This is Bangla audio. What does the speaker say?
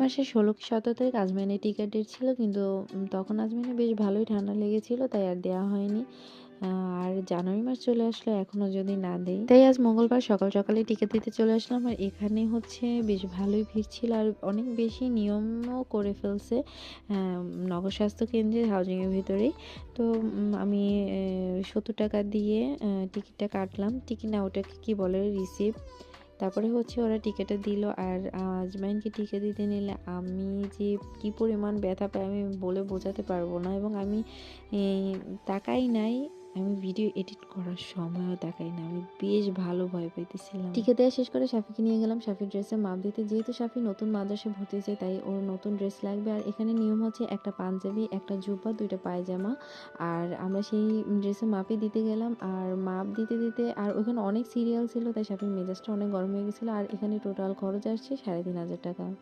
মাসের ১৬ কি ১৭ তারিখ আজমাইনের টিকা ডেট ছিল, কিন্তু তখন আজমাইনে বেশ ভালোই ঠান্ডা লেগেছিল, তাই আর দেওয়া হয়নি। আ আর জানুয়ারি মাস চলে আসলো, এখনো যদি না দেই। তাই আজ মঙ্গলবার সকাল সকালে টিকা দিতে চলে আসলাম। আর এখানে হচ্ছে বেশ ভালোই ভিড় ছিল, আর অনেক বেশি নিয়মও করে ফেলছে নগর স্বাস্থ্য কেন্দ্রের হাউজিং এর ভেতরেই। তো আমি ৳৭০ দিয়ে টিকিটটা কাটলাম। টিকিট না, ওটাকে কি বলে, রিসিপ্ট। তারপরে হচ্ছে ওরা টিকাটা দিল। আর আজমাইনকে টিকা দিতে নিলে আমি যে কি পরিমাণ ব্যথা পাই আমি বলে বোঝাতে পারবো না। এবং আমি এ তাকাই নাই। আমি ভিডিও এডিট করার সময়ও তাকাই না। আমি বেশ ভালো ভয় পাইতেছিলাম। টিকা দেয়া শেষ করে শাফিকে নিয়ে গেলাম শাফির ড্রেসের মাপ দিতে। যেহেতু শাফি নতুন মাদ্রাসায় ভর্তি হয়েছে, তাই ওর নতুন ড্রেস লাগবে। আর এখানে নিয়ম হচ্ছে একটা পাঞ্জাবি, একটা জুব্বা, ২ টা পায়জামা। আর আমরা সেই ড্রেসের মাপই দিতে গেলাম। আর মাপ দিতে, দিতে আর ওখানে অনেক সিরিয়াল ছিল, তাই শাফির মেজাজটা অনেক গরম হয়ে গেছিল। আর এখানে টোটাল খরচ আসছে ৳৩,৫০০।